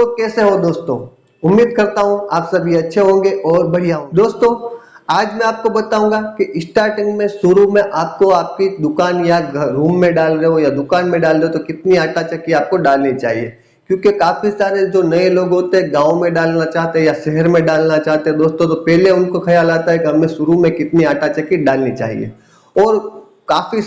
तो कैसे हो दोस्तों? उम्मीद करता हूँ आप सभी अच्छे होंगे और बढ़िया होंगे। दोस्तों आज मैं आपको बताऊंगा कि स्टार्टिंग में शुरू में आपको आपकी दुकान या रूम में डाल रहे हो या दुकान में डाल रहे हो तो कितनी आटा चक्की आपको डालनी चाहिए, क्योंकि काफी सारे जो नए लोग होते हैं गांव में डालना चाहते हैं या शहर में डालना चाहते हैं दोस्तों, तो पहले उनको ख्याल आता है कि हमें शुरू में कितनी आटा चक्की डालनी चाहिए। और काफी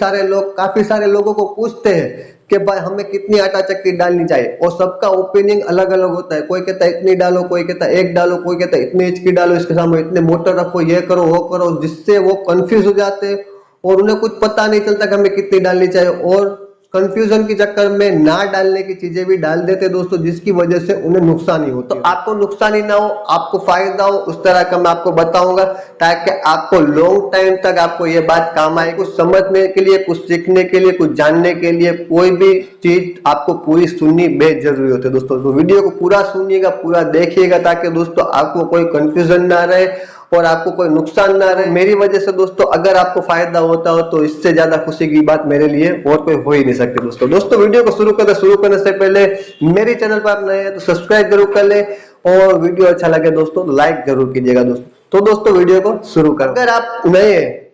सारे लोगों को पूछते हैं कि भाई हमें कितनी आटा चक्की डालनी चाहिए, और सबका ओपिनियन अलग अलग होता है। कोई कहता है इतनी डालो, कोई कहता है एक डालो, कोई कहता है इतनी इंच की डालो, इसके सामने इतने मोटर रखो, ये करो वो करो, जिससे वो कंफ्यूज हो जाते हैं और उन्हें कुछ पता नहीं चलता कि हमें कितनी डालनी चाहिए, और कंफ्यूजन के चक्कर में ना डालने की चीजें भी डाल देते दोस्तों, जिसकी वजह से उन्हें नुकसान ही होता है। तो आपको नुकसान ही ना हो, आपको फायदा हो, उस तरह का मैं आपको बताऊंगा, ताकि आपको लॉन्ग टाइम तक आपको ये बात काम आए। कुछ समझने के लिए, कुछ सीखने के लिए, कुछ जानने के लिए, कोई भी चीज आपको पूरी सुननी बेहद जरूरी होती है दोस्तों। तो वीडियो को पूरा सुनिएगा, पूरा देखिएगा, ताकि दोस्तों आपको कोई कंफ्यूजन ना रहे और आपको कोई नुकसान ना रहे। मेरी वजह से दोस्तों अगर आपको फायदा होता हो तो इससे ज्यादा खुशी की बात मेरे लिए और कोई हो ही नहीं सकती दोस्तों वीडियो को शुरू करने से पहले मेरे चैनल पर आप नए हैं तो सब्सक्राइब जरूर कर ले, और वीडियो अच्छा लगे दोस्तों तो लाइक जरूर कीजिएगा दोस्तों। तो दोस्तों वीडियो को शुरू करो। अगर आप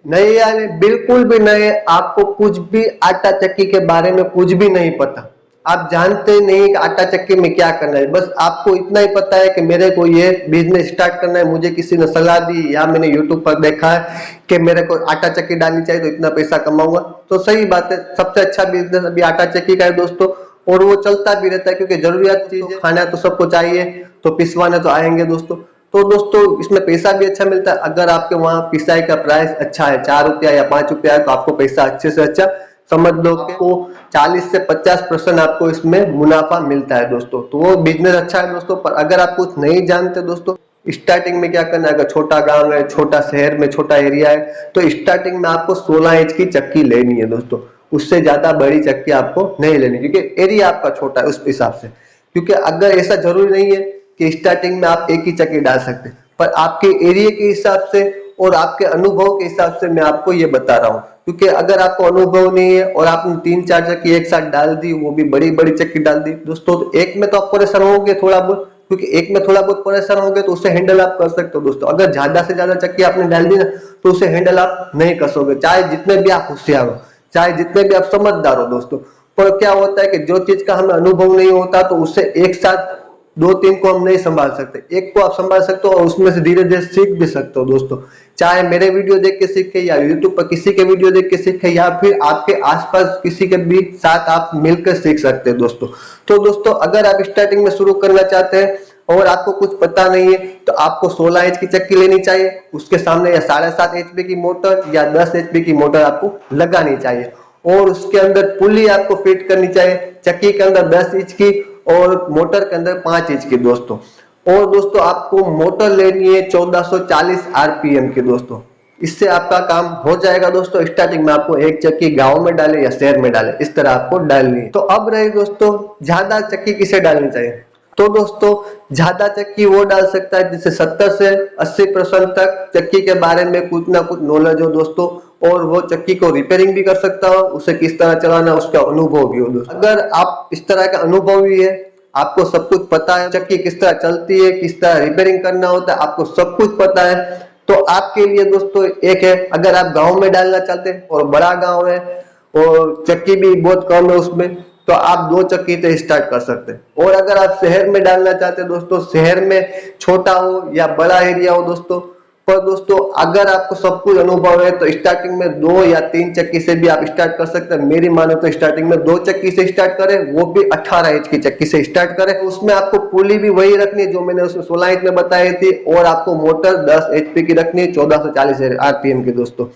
नए यानी बिल्कुल भी नए, आपको कुछ भी आटा चक्की के बारे में कुछ भी नहीं पता, आप जानते नहीं कि आटा चक्की में क्या करना है, बस आपको इतना ही पता है कि मेरे को ये बिजनेस स्टार्ट करना है, मुझे किसी ने सलाह दी या मैंने यूट्यूब पर देखा है कि मेरे को आटा चक्की डालनी चाहिए तो इतना पैसा कमाऊंगा, तो सही बात है। सबसे अच्छा बिजनेस अभी आटा चक्की का है दोस्तों, और वो चलता भी रहता है क्योंकि जरूरियात चीज खाना तो सबको चाहिए, तो पिसवाने तो आएंगे दोस्तों। तो दोस्तों इसमें पैसा भी अच्छा मिलता है। अगर आपके वहां पिसाई का प्राइस अच्छा है, 4 रुपया या 5 रुपया है, तो आपको पैसा अच्छे से अच्छा समझ लो कि आपको 40 से 50% आपको इसमें मुनाफा मिलता है दोस्तों। तो वो बिजनेस अच्छा है दोस्तों। पर अगर आप कुछ नहीं जानते दोस्तों, स्टार्टिंग में क्या करना है, अगर छोटा गांव है, छोटा शहर में छोटा एरिया है, तो स्टार्टिंग में आपको 16 इंच की चक्की लेनी है दोस्तों। उससे ज्यादा बड़ी चक्की आपको नहीं लेनी, क्योंकि एरिया आपका छोटा है उस हिसाब से। क्योंकि अगर ऐसा जरूरी नहीं है कि स्टार्टिंग में आप एक ही चक्की डाल सकते, पर आपके एरिया के हिसाब से और आपके अनुभव के हिसाब से मैं आपको ये बता रहा हूँ। क्योंकि अगर आपको अनुभव नहीं है और आपने 3-4 चक्की एक साथ डाल दी, वो भी बड़ी बड़ी चक्की डाल दी दोस्तों, तो एक में तो आप परेशान होंगे थोड़ा बहुत, क्योंकि एक में थोड़ा बहुत परेशान होंगे तो उसे हैंडल आप कर सकते हो दोस्तों। अगर ज्यादा से ज्यादा चक्की आपने डाल दी ना, तो उसे हैंडल आप नहीं कर सकोगे, चाहे जितने भी आप होशियार हो, चाहे जितने भी आप समझदार हो दोस्तों। पर क्या होता है कि जो चीज का हमें अनुभव नहीं होता, तो उससे एक साथ 2-3 को हम नहीं संभाल सकते। एक को आप संभाल सकते हो और उसमें से धीरे धीरे सीख भी सकते हो दोस्तों, चाहे मेरे वीडियो देख के सीखे या यूट्यूब पर किसी के वीडियो देख के सीखे, या फिर आपके आसपास किसी के भी साथ आप मिलकर सीख सकते हैं दोस्तों। तो दोस्तों अगर आप स्टार्टिंग में शुरू करना चाहते हैं और आपको कुछ पता नहीं है, तो आपको 16 इंच की चक्की लेनी चाहिए, उसके सामने या 7.5 HP की मोटर या 10 HP की मोटर आपको लगानी चाहिए, और उसके अंदर पुली आपको फिट करनी चाहिए। चक्की के अंदर 10 इंच की और मोटर के अंदर 5 इंच की दोस्तों। और दोस्तों आपको मोटर लेनी है 1440 RPM की दोस्तों। इससे आपका काम हो जाएगा दोस्तों। स्टार्टिंग में आपको एक चक्की गांव में डाले या शहर में डाले, इस तरह आपको डालनी है। तो अब रही दोस्तों ज्यादा चक्की किसे डालनी चाहिए, तो दोस्तों ज्यादा चक्की वो डाल सकता है जिससे 70 से 80% तक चक्की के बारे में कुछ ना कुछ नॉलेज हो दोस्तों, और वो चक्की को रिपेयरिंग भी कर सकता हो, उसे किस तरह चलाना उसका अनुभव भी हो दोस्तों। अगर आप इस तरह का अनुभव भी है, आपको सब कुछ पता है, चक्की किस तरह चलती है, किस तरह रिपेयरिंग करना होता है, आपको सब कुछ पता है, तो आपके लिए दोस्तों एक है, अगर आप गांव में डालना चाहते हैं और बड़ा गांव है और चक्की भी बहुत कम है उसमें, तो आप 2 चक्की से स्टार्ट कर सकते हैं। और अगर आप शहर में डालना चाहते हैं दोस्तों, शहर में छोटा हो या बड़ा एरिया हो दोस्तों, पर दोस्तों अगर आपको सब कुछ अनुभव है तो स्टार्टिंग में 2 या 3 चक्की से भी आप स्टार्ट कर सकते हैं। मेरी माने तो स्टार्टिंग में 2 चक्की से स्टार्ट करें, वो भी 18 इंच की चक्की से स्टार्ट करें। उसमें आपको पुली भी वही रखनी है जो मैंने उसमें 16 इंच में बताई थी, और आपको मोटर 10 HP की रखनी है 1440 RPM की दोस्तों।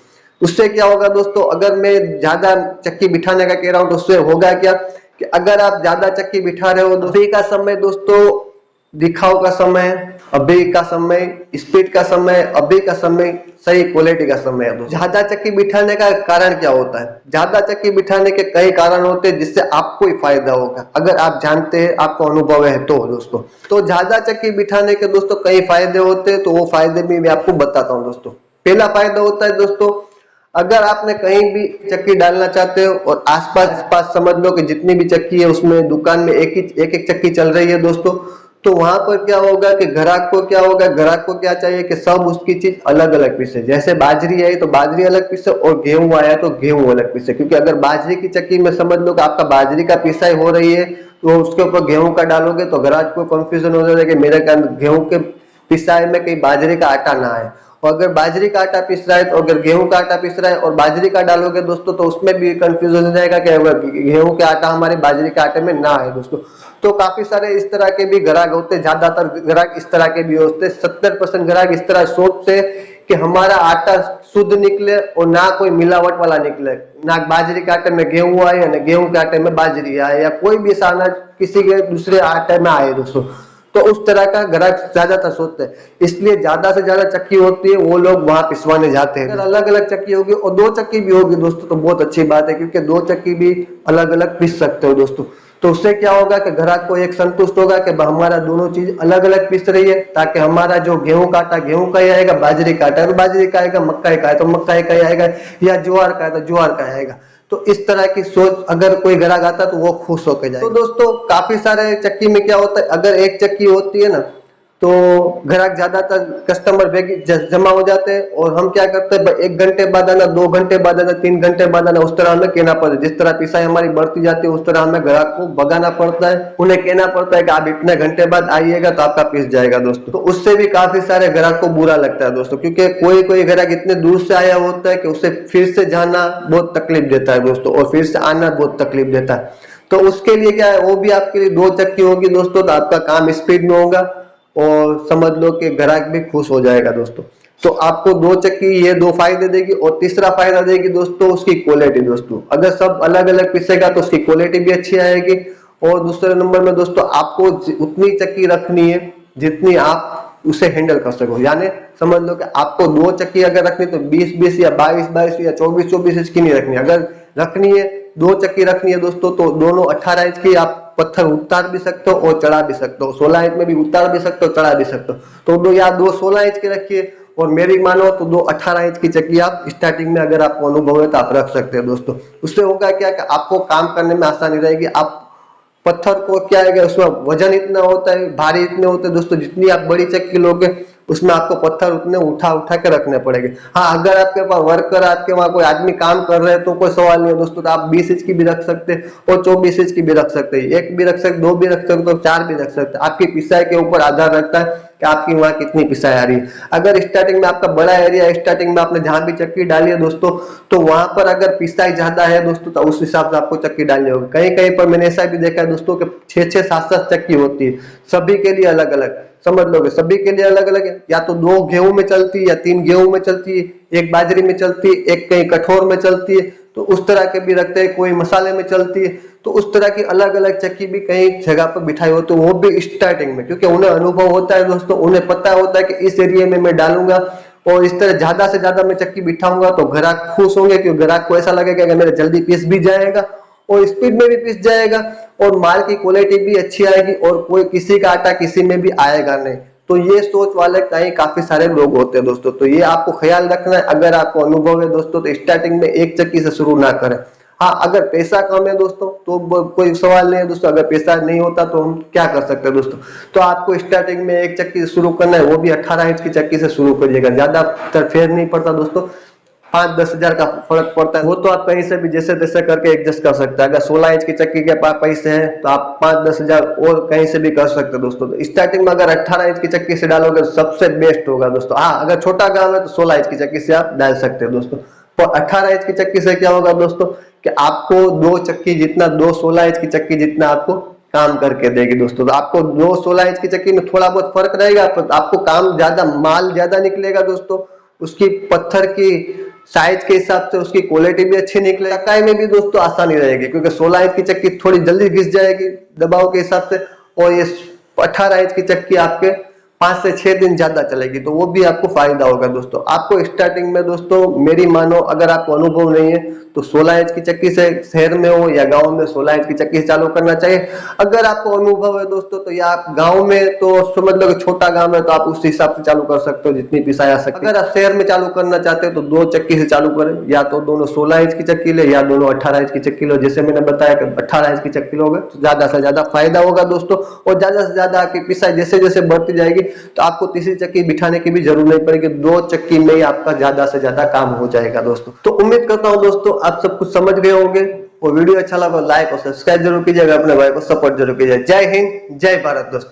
उससे क्या होगा दोस्तों, अगर मैं ज्यादा चक्की बिठाने का कह रहा हूं तो उससे होगा क्या कि अगर आप ज्यादा चक्की बिठा रहे हो, अभी का समय दोस्तों दिखाव का समय, अभी का समय स्पीड का समय, अभी का समय सही क्वालिटी का समय है। ज्यादा चक्की बिठाने का कारण क्या होता है, ज्यादा चक्की बिठाने के कई कारण होते हैं जिससे आपको ही फायदा होगा, अगर आप जानते हैं, आपको अनुभव है तो दोस्तों। तो ज्यादा चक्की बिठाने के दोस्तों कई फायदे होते हैं, तो वो फायदे भी मैं आपको बताता हूँ दोस्तों। पहला फायदा होता है दोस्तों, अगर आपने कहीं भी चक्की डालना चाहते हो और आसपास समझ लो कि जितनी भी चक्की है उसमें दुकान में एक एक चक्की चल रही है दोस्तों, तो वहां पर क्या होगा कि ग्राहक को क्या होगा, ग्राहक को क्या चाहिए कि सब उसकी चीज अलग अलग पीसे। जैसे बाजरी आई तो बाजरी अलग पीसे, और गेहूं आया तो गेहूं अलग पीसे। क्योंकि अगर बाजरी की चक्की में समझ लो कि आपका बाजरी का पिसाई हो रही है, तो उसके ऊपर गेहूं का डालोगे तो ग्राहक को कंफ्यूजन हो जाएगा कि मेरे गेहूं के पिसाई में कहीं बाजरी का आटा ना आए। और अगर बाजरी का आटा पिस रहा है तो अगर गेहूं का आटा पिस रहा है और बाजरी का डालोगे दोस्तों, तो उसमें भी कंफ्यूजन हो जाएगा कि अगर गेहूं के आटा हमारे बाजरी के आटे में ना आए दोस्तों। तो काफी सारे इस तरह के भी ग्राहक होते, ज्यादातर ग्राहक इस तरह के भी होते। 70% ग्राहक इस तरह सोचते कि हमारा आटा शुद्ध निकले और ना कोई मिलावट वाला निकले, ना बाजरी के आटे में गेहूं आए ना गेहूं के आटे में बाजरी आए, या कोई भी अनाज किसी के दूसरे आटे में आए दोस्तों। तो उस तरह का ग्राहक ज्यादातर सोचते हैं, इसलिए ज्यादा से ज्यादा चक्की होती है वो लोग वहां पिसवाने जाते हैं। अगर अलग अलग चक्की होगी और दो चक्की भी होगी दोस्तों तो बहुत अच्छी बात है, क्योंकि दो चक्की भी अलग अलग पिस सकते हो दोस्तों। तो उससे क्या होगा कि ग्राहक को एक संतुष्ट होगा कि हमारा दोनों चीज अलग अलग पिस रही है, ताकि हमारा जो गेहूं का आटा गेहूं का ही आएगा, बाजरी का आटा तो बाजरी का आएगा, मक्का का है तो मक्का का ही आएगा, या ज्वार का है तो ज्वार का आएगा। तो इस तरह की सोच अगर कोई ग्राहक आता तो वो खुश होकर जाएगा। तो दोस्तों काफी सारे चक्की में क्या होता है, अगर एक चक्की होती है ना तो ग्राहक ज्यादातर कस्टमर जमा हो जाते हैं, और हम क्या करते हैं 1 घंटे बाद आना, 2 घंटे बाद आना, 3 घंटे बाद आना, उस तरह हमें कहना पड़ता है। जिस तरह पिसाई हमारी बढ़ती जाती है उस तरह हमें ग्राहक को भगाना पड़ता है, उन्हें कहना पड़ता है कि आप इतने घंटे बाद आइएगा तो आपका पिस जाएगा दोस्तों। तो उससे भी काफी सारे ग्राहक को बुरा लगता है दोस्तों, क्योंकि कोई कोई ग्राहक इतने दूर से आया होता है कि उसे फिर से जाना बहुत तकलीफ देता है दोस्तों, और फिर से आना बहुत तकलीफ देता है। तो उसके लिए क्या है, वो भी आपके लिए 2 चक्की होगी दोस्तों, तो आपका काम स्पीड में होगा और समझ लो कि ग्राहक भी खुश हो जाएगा दोस्तों। तो आपको 2 चक्की ये 2 फायदे देगी, और तीसरा फायदा देगी दोस्तों उसकी क्वालिटी दोस्तों। अगर सब अलग अलग पीसेगा तो उसकी क्वालिटी भी अच्छी आएगी। और दूसरे नंबर में दोस्तों आपको उतनी चक्की रखनी है जितनी आप उसे हैंडल कर सको। यानी समझ लो कि आपको 2 चक्की अगर रखनी तो 20-20 या 22-22 या 24-24 इंच की नहीं रखनी। अगर रखनी है 2 चक्की रखनी है दोस्तों तो दोनों 18 इंच की आप पत्थर उतार भी सकते हो और चढ़ा भी सकते हो, 16 इंच में भी उतार भी सकते हो, चढ़ा भी सकते हो। तो दो या 2 16 इंच के रखिए, और मेरी मानो तो 2 18 इंच की चक्की आप स्टार्टिंग में अगर आपको अनुभव है तो आप रख सकते हो दोस्तों। उससे होगा क्या कि आपको काम करने में आसानी रहेगी। आप पत्थर को क्या है कि उसमें वजन इतना होता है, भारी इतने होते हैं दोस्तों, जितनी आप बड़ी चक्की लोगे उसमें आपको पत्थर उतने उठा उठा के रखने पड़ेंगे। हाँ, अगर आपके पास वर्कर, आपके वहां कोई आदमी काम कर रहे हैं तो कोई सवाल नहीं है दोस्तों, तो आप 20 इंच की भी रख सकते हैं और 24 इंच की भी रख सकते हैं, 1 भी रख सकते, 2 भी रख सकते हो, 4 भी रख सकते हैं। आपकी पिसाई के ऊपर आधार रखता है कि आपकी वहां कितनी पिसाई आ रही है। अगर स्टार्टिंग में आपका बड़ा एरिया, स्टार्टिंग में आपने जहां भी चक्की डाली है दोस्तों, तो वहां पर अगर पिसाई ज्यादा है दोस्तों तो उस हिसाब से आपको चक्की डालनी होगी। कहीं कहीं पर मैंने ऐसा भी देखा है दोस्तों कि 6-6 7-7 चक्की होती है, सभी के लिए अलग अलग। समझ लोगे सभी के लिए अलग अलग है, या तो 2 गेहूं में चलती है या 3 गेहूं में चलती है, 1 बाजरी में चलती है, 1 कहीं कठोर में चलती है, तो उस तरह के भी रखते हैं, कोई मसाले में चलती है। तो उस तरह की अलग अलग चक्की भी कई जगह पर बिठाई होती है, वो भी स्टार्टिंग में, क्योंकि उन्हें अनुभव होता है दोस्तों, उन्हें पता होता है कि इस एरिया में मैं डालूंगा और इस तरह ज्यादा से ज्यादा मैं चक्की बिठाऊंगा तो ग्राहक खुश होंगे, क्योंकि ग्राहक को ऐसा लगेगा कि मेरा जल्दी पीस भी जाएगा और स्पीड में भी पिस जाएगा और माल की क्वालिटी भी अच्छी आएगी, और कोई किसी का आटा किसी में भी आएगा नहीं। तो ये सोच वाले कहीं काफी सारे लोग होते हैं दोस्तों, तो ये आपको ख्याल रखना है। अगर आपको अनुभव है दोस्तों तो स्टार्टिंग में 1 चक्की से शुरू ना करें। हाँ, अगर पैसा कम है दोस्तों तो कोई सवाल नहीं है दोस्तों, अगर पैसा नहीं होता तो हम क्या कर सकते हैं दोस्तों, तो आपको स्टार्टिंग में 1 चक्की से शुरू करना है, वो भी 18 इंच की चक्की से शुरू करिएगा। ज्यादा फेर नहीं पड़ता दोस्तों, 5-10 हजार का फर्क पड़ता है, वो तो आप कहीं से भी जैसे तैसे करके एडजस्ट कर सकते हैं। अगर 16 इंच की चक्की के पास पैसे हैं तो आप 5-10 हजार और कहीं से भी कर सकते हैं दोस्तों। तो स्टार्टिंग में अगर 18 इंच की चक्की से डालोगे तो सबसे बेस्ट होगा दोस्तों। हाँ, अगर छोटा गांव है तो 16 इंच की चक्की से आप डाल सकते हैं दोस्तों। तो 18 इंच की चक्की से क्या होगा दोस्तों कि आपको 2 चक्की जितना, 2 16 इंच की चक्की जितना आपको काम करके देगी दोस्तों। तो आपको 2 16 इंच की चक्की में थोड़ा बहुत फर्क रहेगा, आपको काम ज्यादा, माल ज्यादा निकलेगा दोस्तों, उसकी पत्थर की साइज के हिसाब से उसकी क्वालिटी भी अच्छी निकलेगी, चकाई में भी दोस्तों आसानी रहेगी, क्योंकि 16 इंच की चक्की थोड़ी जल्दी घिस जाएगी दबाव के हिसाब से, और ये 18 इंच की चक्की आपके 5 से 6 दिन ज्यादा चलेगी, तो वो भी आपको फायदा होगा दोस्तों। आपको स्टार्टिंग में दोस्तों मेरी मानो, अगर आपको अनुभव नहीं है तो 16 इंच की चक्की से, शहर में हो या गांव में, 16 इंच की चक्की से चालू करना चाहिए। अगर आपको अनुभव है दोस्तों तो, या आप गांव में तो समझ लो कि छोटा गांव है तो आप उस हिसाब से चालू कर सकते हो जितनी पिसाई आ सकती है। अगर आप शहर में चालू करना चाहते हो तो 2 चक्की से चालू करें, या तो दोनों 16 इंच की चक्की ले या दोनों 18 इंच की चक्की लो। जैसे मैंने बताया कि 18 इंच की चक्की लोगे तो ज्यादा से ज्यादा फायदा होगा दोस्तों, और ज्यादा से ज्यादा आपकी पिसाई जैसे जैसे बढ़ती जाएगी तो आपको तीसरी चक्की बिठाने की भी जरूरत नहीं पड़ेगी, 2 चक्की में ही आपका ज्यादा से ज्यादा काम हो जाएगा दोस्तों। तो उम्मीद करता हूं दोस्तों आप सब कुछ समझ गए होंगे, और वीडियो अच्छा लगा लाइक और सब्सक्राइब जरूर कीजिएगा, अपने भाई को सपोर्ट जरूर कीजिएगा। जय हिंद, जय भारत दोस्तों।